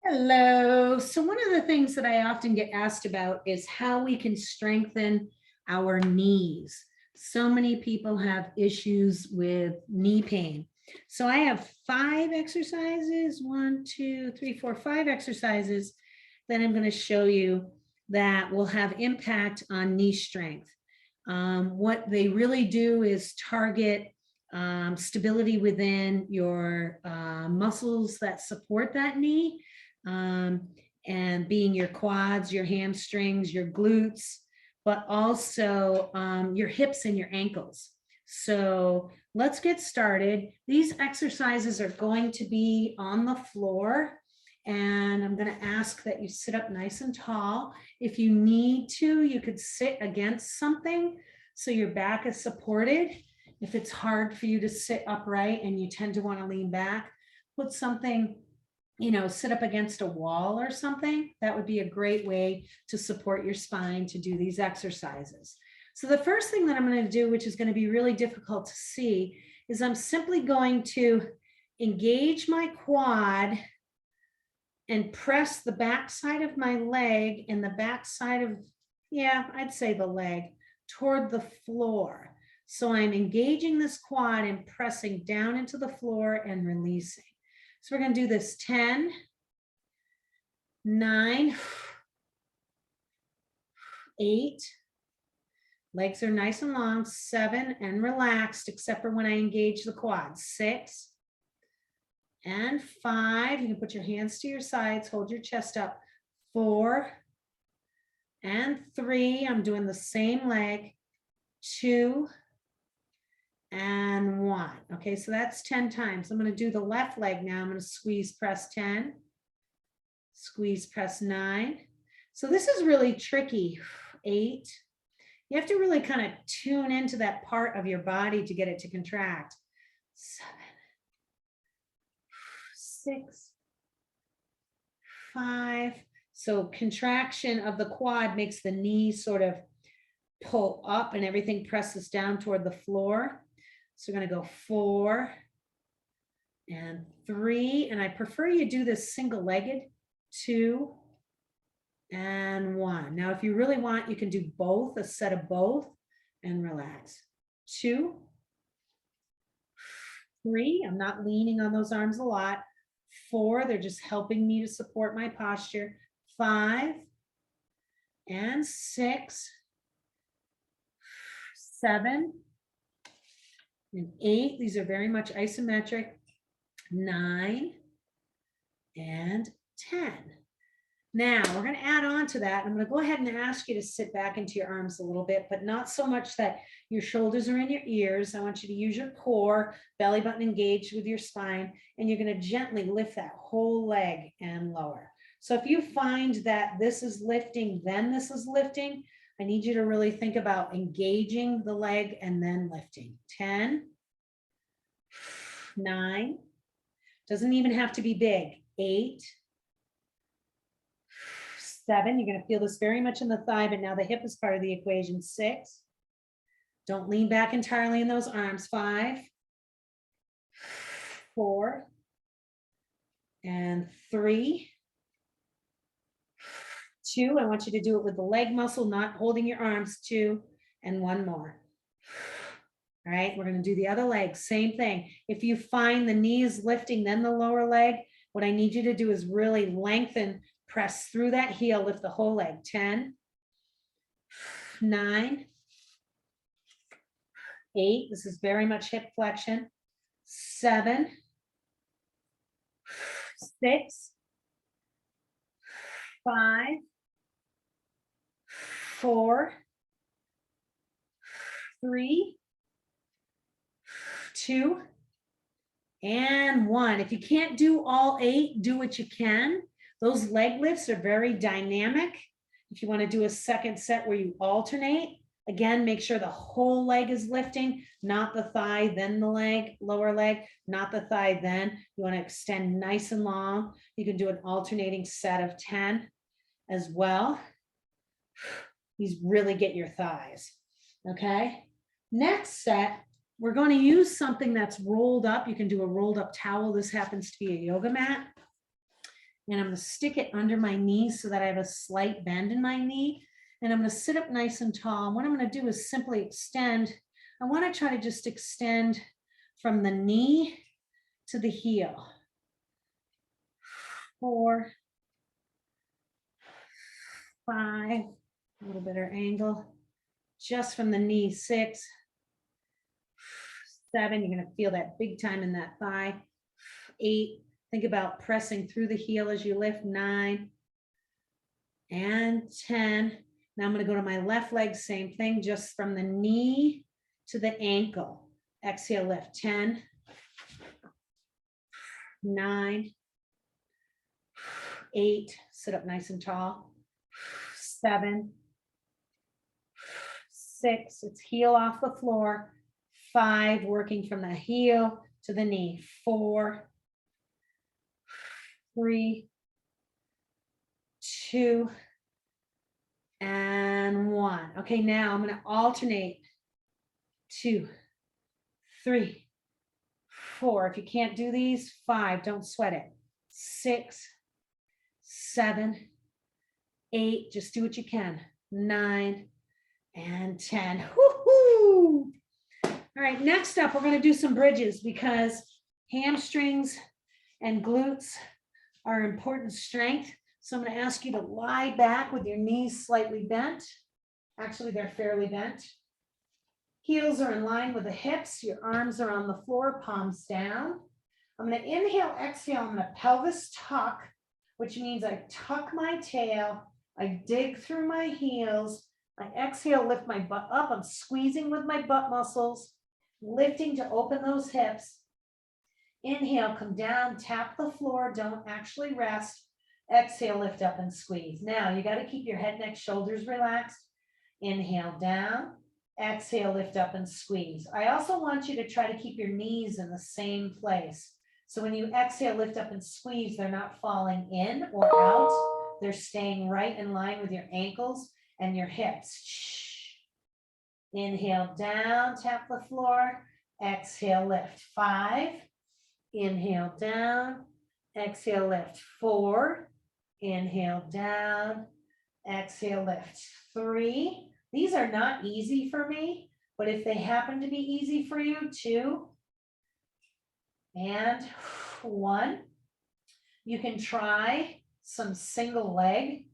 Hello. So one of the things that I often get asked about is how we can strengthen our knees. So many people have issues with knee pain. So I have 5 exercises, 5 exercises that I'm going to show you that will have impact on knee strength. What they really do is target stability within your muscles that support that knee, and being your quads, your hamstrings, your glutes, but also your hips and your ankles. So let's get started. These exercises are going to be on the floor, and I'm going to ask that you sit up nice and tall. If you need to, you could sit against something so your back is supported. If it's hard for you to sit upright and you tend to want to lean back, put something, sit up against a wall or something. That would be a great way to support your spine to do these exercises. So the first thing that I'm going to do, which is going to be really difficult to see, is I'm simply going to engage my quad and press the back side of my leg and the back side of, I'd say the leg, toward the floor. So I'm engaging this quad and pressing down into the floor and releasing. So we're going to do this 10, 9, 8. Legs are nice and long. 7 and relaxed, except for when I engage the quad. 6 and 5. You can put your hands to your sides, hold your chest up. 4 and 3. I'm doing the same leg. 2 and 1. Okay, so that's 10 times. I'm going to do the left leg now. I'm going to squeeze, press 10, squeeze, press 9. So this is really tricky. 8. You have to really kind of tune into that part of your body to get it to contract. 7, 6, 5. So contraction of the quad makes the knee sort of pull up and everything presses down toward the floor. So we're going to go 4 and 3. And I prefer you do this single-legged. 2 and 1. Now, if you really want, you can do both, a set of both, and relax. 2, 3. I'm not leaning on those arms a lot. 4. They're just helping me to support my posture. 5 and 6, 7 and 8. These are very much isometric. 9 and 10. Now we're going to add on to that. I'm going to go ahead and ask you to sit back into your arms a little bit, but not so much that your shoulders are in your ears. I want you to use your core, belly button engaged with your spine, and you're going to gently lift that whole leg and lower. So if you find that this is lifting, then this is lifting, I need you to really think about engaging the leg and then lifting. 10, 9, doesn't even have to be big. 8, 7, you're going to feel this very much in the thigh, but now the hip is part of the equation. 6, don't lean back entirely in those arms. 5, 4, and 3, 2. I want you to do it with the leg muscle, not holding your arms. 2, and 1 more. All right, we're going to do the other leg. Same thing. If you find the knees lifting, then the lower leg, what I need you to do is really lengthen, press through that heel, lift the whole leg. 10, 9, 8. This is very much hip flexion. 7, 6, 5, 4, 3, 2, and 1. If you can't do all 8, do what you can. Those leg lifts are very dynamic. If you want to do a second set where you alternate, again, make sure the whole leg is lifting, not the thigh, then the leg, lower leg, not the thigh, then. You want to extend nice and long. You can do an alternating set of 10 as well. These really get your thighs. Okay. Next set, we're going to use something that's rolled up. You can do a rolled up towel. This happens to be a yoga mat. And I'm going to stick it under my knee so that I have a slight bend in my knee. And I'm going to sit up nice and tall. And what I'm going to do is simply extend. I want to try to just extend from the knee to the heel. 4, 5, a little better angle. Just from the knee, 6, 7, you're going to feel that big time in that thigh. 8, think about pressing through the heel as you lift. 9 and 10. Now I'm going to go to my left leg, same thing, just from the knee to the ankle. Exhale, lift. 10, 9, 8, sit up nice and tall. 7, 6, it's heel off the floor. 5, working from the heel to the knee. 4, 3, 2, and 1. Okay, now I'm going to alternate. 2, 3, 4. If you can't do these, 5, don't sweat it. 6, 7, 8, just do what you can. 9 and 10. Woo-hoo! All right, next up, we're going to do some bridges because hamstrings and glutes are important strength. So I'm going to ask you to lie back with your knees slightly bent. Actually, they're fairly bent. Heels are in line with the hips. Your arms are on the floor, palms down. I'm going to inhale, exhale. I'm going to pelvis tuck, which means I tuck my tail. I dig through my heels. I exhale, lift my butt up. I'm squeezing with my butt muscles, lifting to open those hips. Inhale, come down, tap the floor. Don't actually rest. Exhale, lift up and squeeze. Now you got to keep your head, neck, shoulders relaxed. Inhale down. Exhale, lift up and squeeze. I also want you to try to keep your knees in the same place. So when you exhale, lift up and squeeze, they're not falling in or out. They're staying right in line with your ankles and your hips. Inhale down, tap the floor. Exhale, lift. 5. Inhale down. Exhale, lift. 4. Inhale down. Exhale, lift. 3. These are not easy for me, but if they happen to be easy for you, 2 and 1. You can try some single leg.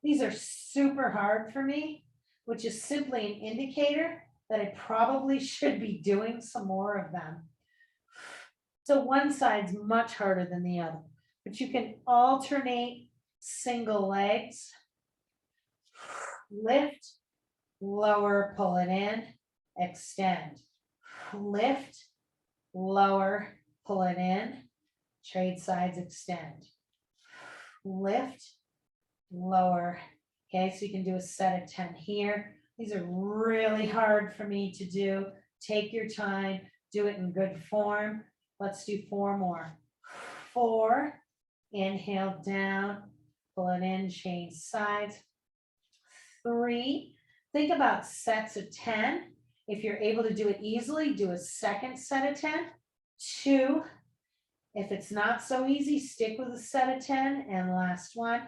These are super hard for me, which is simply an indicator that I probably should be doing some more of them. So one side's much harder than the other, but you can alternate single legs. Lift, lower, pull it in, extend. Lift, lower, pull it in, trade sides, extend. Lift, lower. Okay, so you can do a set of 10 here. These are really hard for me to do. Take your time, do it in good form. Let's do 4 more. 4, inhale down, pull it in, change sides. 3, think about sets of 10. If you're able to do it easily, do a second set of 10. 2, if it's not so easy, stick with a set of 10, and last one.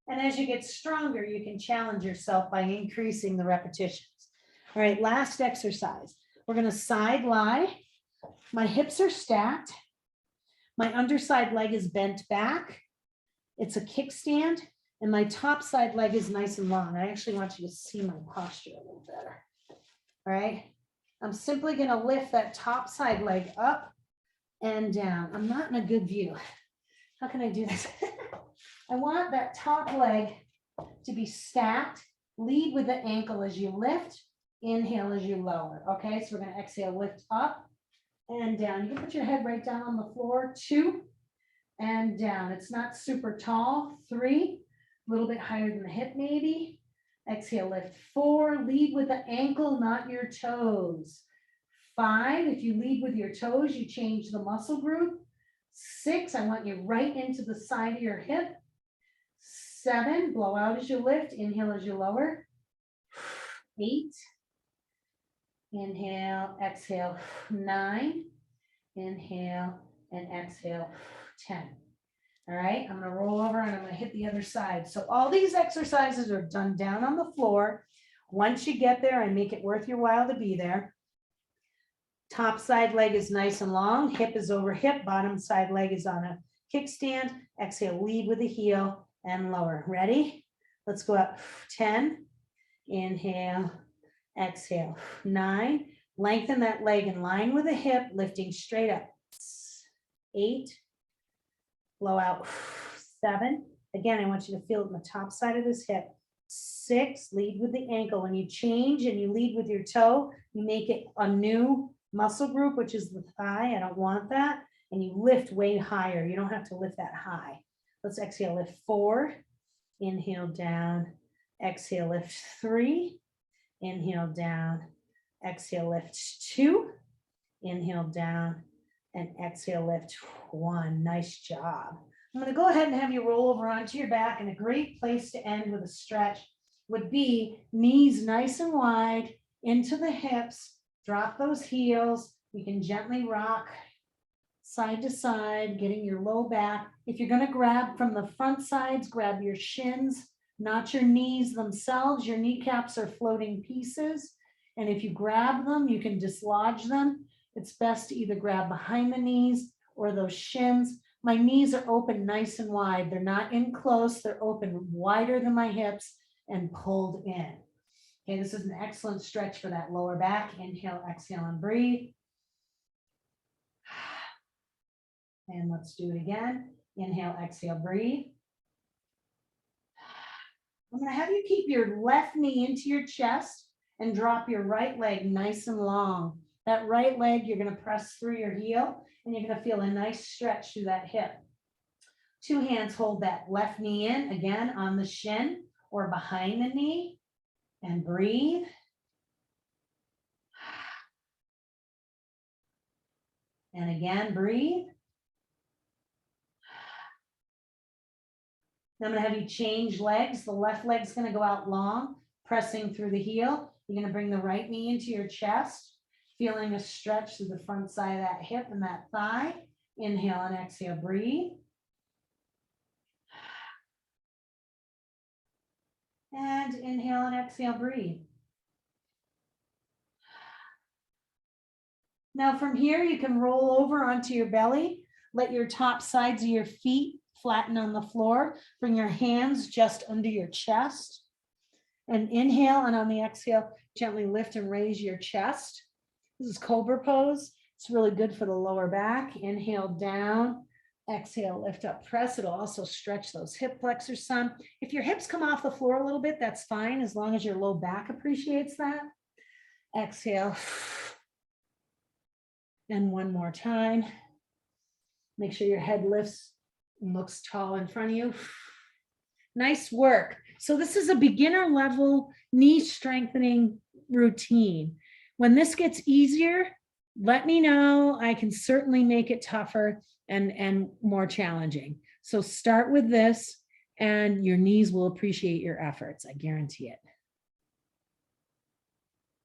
And as you get stronger, you can challenge yourself by increasing the repetitions. All right, last exercise. We're going to side lie. My hips are stacked. My underside leg is bent back. It's a kickstand. And my top side leg is nice and long. I actually want you to see my posture a little better. All right. I'm simply going to lift that top side leg up and down. I'm not in a good view. How can I do this? I want that top leg to be stacked. Lead with the ankle as you lift. Inhale as you lower. Okay. So we're going to exhale, lift up and down. You can put your head right down on the floor. 2 and down. It's not super tall. 3. A little bit higher than the hip maybe. Exhale, lift. 4, lead with the ankle, not your toes. 5, if you lead with your toes, you change the muscle group. 6, I want you right into the side of your hip. 7, blow out as you lift, inhale as you lower. 8, inhale, exhale. 9, inhale and exhale. 10. All right, I'm gonna roll over and I'm gonna hit the other side. So all these exercises are done down on the floor. Once you get there, I make it worth your while to be there. Top side leg is nice and long, hip is over hip, bottom side leg is on a kickstand. Exhale, lead with the heel and lower. Ready? Let's go up. 10, inhale, exhale. 9, lengthen that leg in line with the hip, lifting straight up. 8, blow out. 7, again, I want you to feel it on the top side of this hip. 6, lead with the ankle. When you change and you lead with your toe, you make it a new muscle group, which is the thigh. I don't want that. And you lift way higher. You don't have to lift that high. Let's exhale, lift 4, inhale down, exhale, lift 3, inhale down, exhale, lift 2, inhale down, and exhale, lift 1. Nice job. I'm going to go ahead and have you roll over onto your back, and a great place to end with a stretch would be knees nice and wide into the hips. Drop those heels. You can gently rock side to side, getting your low back. If you're going to grab from the front sides, grab your shins, not your knees themselves. Your kneecaps are floating pieces. And if you grab them, you can dislodge them. It's best to either grab behind the knees or those shins. My knees are open nice and wide. They're not in close. They're open wider than my hips and pulled in. Okay, this is an excellent stretch for that lower back. Inhale, exhale, and breathe. And let's do it again. Inhale, exhale, breathe. I'm going to have you keep your left knee into your chest and drop your right leg nice and long. That right leg, you're going to press through your heel, and you're going to feel a nice stretch through that hip. 2 hands hold that left knee in, again, on the shin or behind the knee, and breathe. And again, breathe. Now I'm going to have you change legs. The left leg's going to go out long, pressing through the heel. You're going to bring the right knee into your chest, feeling a stretch through the front side of that hip and that thigh. Inhale and exhale, breathe. And inhale and exhale, breathe. Now from here, you can roll over onto your belly. Let your top sides of your feet flatten on the floor. Bring your hands just under your chest. And inhale, and on the exhale, gently lift and raise your chest. This is Cobra Pose. It's really good for the lower back. Inhale down, exhale, lift up, press. It'll also stretch those hip flexors some. If your hips come off the floor a little bit, that's fine, as long as your low back appreciates that. Exhale. And one more time. Make sure your head lifts and looks tall in front of you. Nice work. So this is a beginner level knee strengthening routine. When this gets easier, let me know. I can certainly make it tougher and more challenging. So start with this, and your knees will appreciate your efforts. I guarantee it.